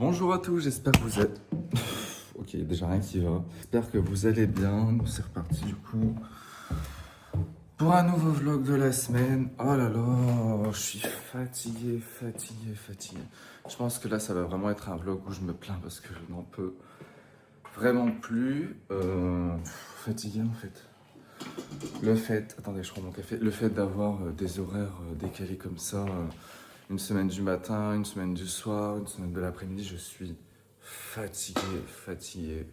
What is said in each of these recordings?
Bonjour à tous, j'espère que vous êtes... Ok, déjà rien qui va. J'espère que vous allez bien. Nous, c'est reparti du coup pour un nouveau vlog de la semaine. Oh là là, je suis fatigué. Je pense que là, ça va vraiment être un vlog où je me plains parce que je n'en peux vraiment plus. Fatigué en fait. Le fait... Attendez, je prends mon café. Le fait d'avoir des horaires décalés comme ça... Une semaine du matin, une semaine du soir, une semaine de l'après-midi, je suis fatigué.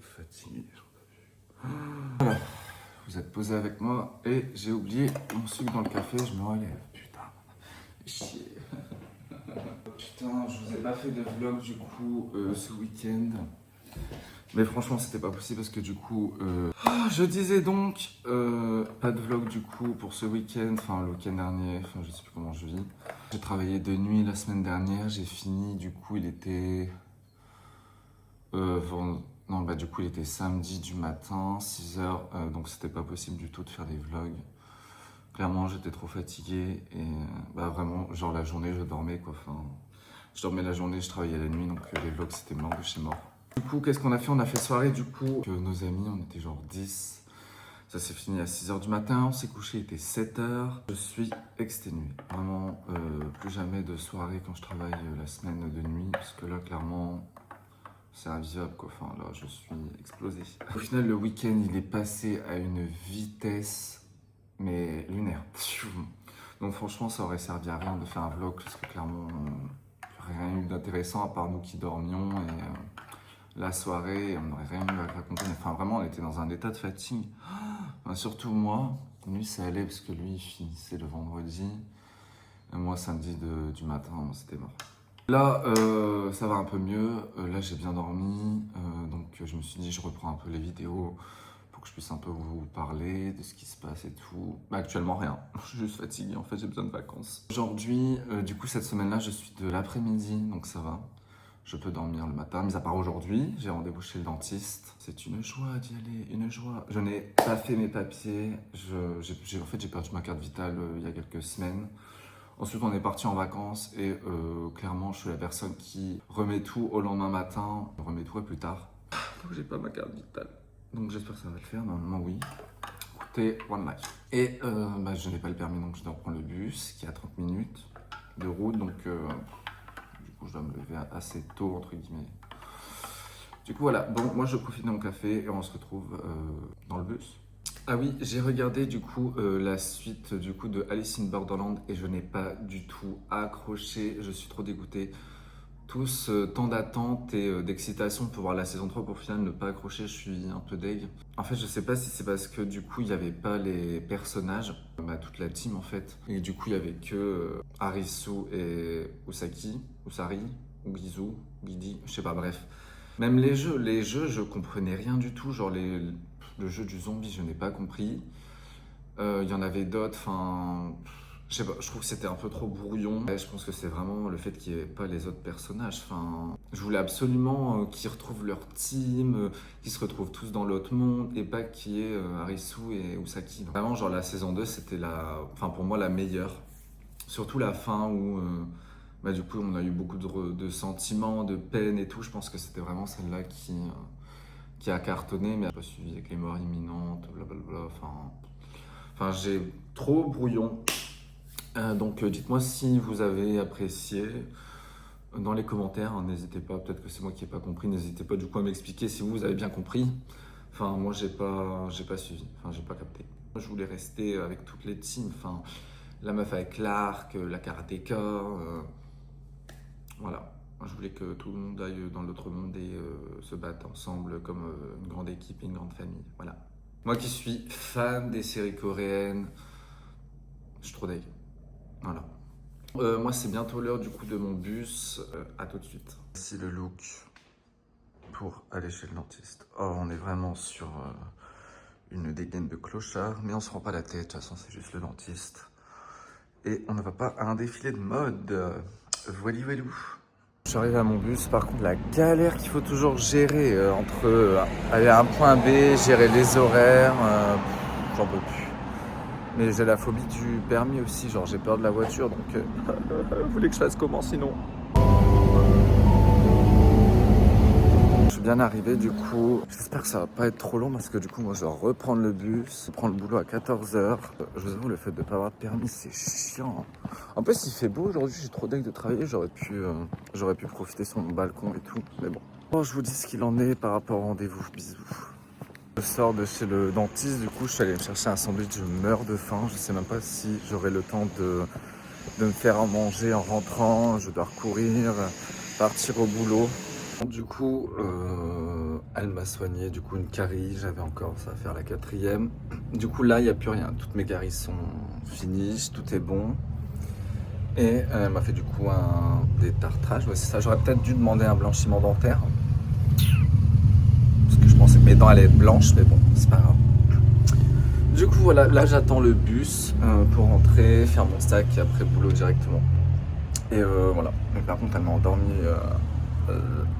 Voilà, vous êtes posé avec moi et j'ai oublié mon sucre dans le café, je me relève. Putain, chier. Putain, je vous ai pas fait de vlog du coup ce week-end. Mais franchement, c'était pas possible parce que du coup, je disais donc, pas de vlog du coup pour ce week-end, enfin le week-end dernier, enfin je sais plus comment je vis. J'ai travaillé de nuit la semaine dernière, j'ai fini, du coup il était... du coup il était samedi du matin, 6h, donc c'était pas possible du tout de faire des vlogs. Clairement j'étais trop fatigué et vraiment, genre la journée je dormais quoi, enfin... Je dormais la journée, je travaillais la nuit, donc les vlogs c'était mort de chez mort. Du coup, qu'est-ce qu'on a fait? On a fait soirée, du coup, nos amis, on était genre 10. Ça s'est fini à 6h du matin, on s'est couché, il était 7h. Je suis exténué. Vraiment, plus jamais de soirée quand je travaille la semaine de nuit, parce que là, clairement, c'est invivable, quoi. Enfin, là, je suis explosé. Au final, le week-end, il est passé à une vitesse, mais lunaire. Donc franchement, ça aurait servi à rien de faire un vlog, parce que clairement, rien eu d'intéressant à part nous qui dormions, et... la soirée, on n'aurait rien eu à raconter. Enfin, vraiment, on était dans un état de fatigue. Enfin, surtout moi, lui, ça allait parce que lui, il finissait le vendredi. Et moi, samedi du matin, c'était mort. Là, ça va un peu mieux. Là, j'ai bien dormi. Donc, je me suis dit, je reprends un peu les vidéos pour que je puisse un peu vous parler de ce qui se passe et tout. Actuellement, rien. Je suis juste fatigué. En fait, j'ai besoin de vacances. Aujourd'hui, du coup, cette semaine-là, je suis de l'après-midi, donc ça va. Je peux dormir le matin, mis à part aujourd'hui, j'ai rendez-vous chez le dentiste. C'est une joie d'y aller, une joie. Je n'ai pas fait mes papiers. En fait, j'ai perdu ma carte vitale il y a quelques semaines. Ensuite, on est parti en vacances et clairement, je suis la personne qui remet tout au lendemain matin, remet tout à plus tard. Donc, j'ai pas ma carte vitale. Donc, j'espère que ça va le faire. Normalement, oui. Écoutez, one life. Et je n'ai pas le permis, donc je dois prendre le bus qui est à 30 minutes de route. Donc, je dois me lever assez tôt, entre guillemets. Du coup, voilà. Bon, moi, je profite de mon café et on se retrouve dans le bus. Ah oui, j'ai regardé du coup la suite du coup de Alice in Borderland et je n'ai pas du tout accroché. Je suis trop dégoûté. Tout ce temps d'attente et d'excitation pour voir la saison 3 pour au final ne pas accrocher, je suis un peu deg. En fait, je sais pas si c'est parce que du coup, il n'y avait pas les personnages, toute la team en fait. Et du coup, il y avait que Harisu et Usari, ou Gizu, Gidi, je sais pas, bref. Même les jeux, je comprenais rien du tout. Genre le jeu du zombie, je n'ai pas compris. Il y en avait d'autres, enfin... Je sais pas, je trouve que c'était un peu trop brouillon. Et je pense que c'est vraiment le fait qu'il n'y ait pas les autres personnages. Enfin, je voulais absolument qu'ils retrouvent leur team, qu'ils se retrouvent tous dans l'autre monde et pas qu'il y ait Harisu et Usaki. Vraiment, genre la saison 2, c'était pour moi la meilleure. Surtout la fin où du coup on a eu beaucoup de sentiments, de peine et tout. Je pense que c'était vraiment celle-là qui a cartonné, mais pas suivi avec les morts imminentes, blablabla. Enfin, j'ai trop brouillon. Donc dites-moi si vous avez apprécié dans les commentaires, hein, n'hésitez pas, peut-être que c'est moi qui n'ai pas compris, n'hésitez pas du coup à m'expliquer si vous avez bien compris. Enfin moi j'ai pas suivi, enfin j'ai pas capté. Je voulais rester avec toutes les teams, enfin la meuf avec Clark, la karatéka, voilà. Je voulais que tout le monde aille dans l'autre monde et se batte ensemble comme une grande équipe et une grande famille, voilà. Moi qui suis fan des séries coréennes, je suis trop deg. Voilà. Moi, c'est bientôt l'heure du coup de mon bus. À tout de suite. Voici le look pour aller chez le dentiste. Oh, on est vraiment sur une dégaine de clochard, mais on se rend pas la tête. De toute façon, c'est juste le dentiste. Et on ne va pas à un défilé de mode. Voilà. Je suis arrivé à mon bus. Par contre, la galère qu'il faut toujours gérer entre aller à un point B, gérer les horaires, j'en peux plus. Mais j'ai la phobie du permis aussi, genre j'ai peur de la voiture, donc vous voulez que je fasse comment sinon? bien arrivé du coup. J'espère que ça va pas être trop long parce que du coup moi je dois reprendre le bus, prendre le boulot à 14h. Je vous avoue, le fait de pas avoir de permis c'est chiant. En plus il fait beau aujourd'hui, j'ai trop deg de travailler, j'aurais pu profiter sur mon balcon et tout, mais bon. Bon, je vous dis ce qu'il en est par rapport au rendez-vous, bisous. Je sors de chez le dentiste, du coup je suis allé me chercher un sandwich, je meurs de faim, je sais même pas si j'aurai le temps de me faire à manger en rentrant, je dois recourir, partir au boulot. Du coup, elle m'a soigné du coup une carie, j'avais encore, ça va faire la 4e. Du coup là, il n'y a plus rien, toutes mes caries sont finies, tout est bon. Et elle m'a fait du coup un détartrage, ouais, c'est ça, j'aurais peut-être dû demander un blanchiment dentaire. Parce que je pensais que mes dents allaient être blanches, mais bon, c'est pas grave. Du coup voilà, là j'attends le bus pour rentrer, faire mon sac et après boulot directement. Et voilà, mais par contre elle m'a endormi,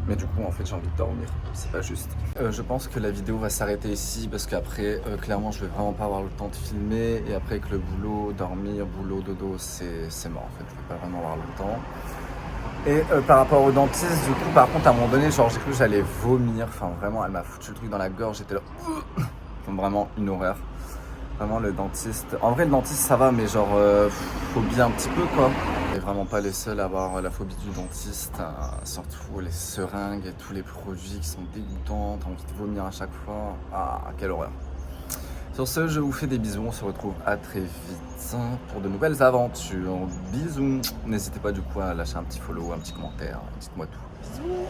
mais du coup en fait j'ai envie de dormir, c'est pas juste. Je pense que la vidéo va s'arrêter ici parce qu'après clairement je vais vraiment pas avoir le temps de filmer et après avec le boulot, dormir, boulot, dodo, c'est mort en fait, je vais pas vraiment avoir le temps. Et par rapport au dentiste, du coup par contre à un moment donné genre j'ai cru que j'allais vomir, enfin vraiment elle m'a foutu le truc dans la gorge, j'étais là, comme vraiment une horreur. Vraiment le dentiste, en vrai le dentiste ça va mais genre phobie un petit peu quoi. On n'est vraiment pas les seuls à avoir la phobie du dentiste, surtout les seringues et tous les produits qui sont dégoûtants, t'as envie de vomir à chaque fois, ah quelle horreur. Sur ce je vous fais des bisous, on se retrouve à très vite pour de nouvelles aventures, bisous. N'hésitez pas du coup à lâcher un petit follow, un petit commentaire, dites-moi tout. Bisous.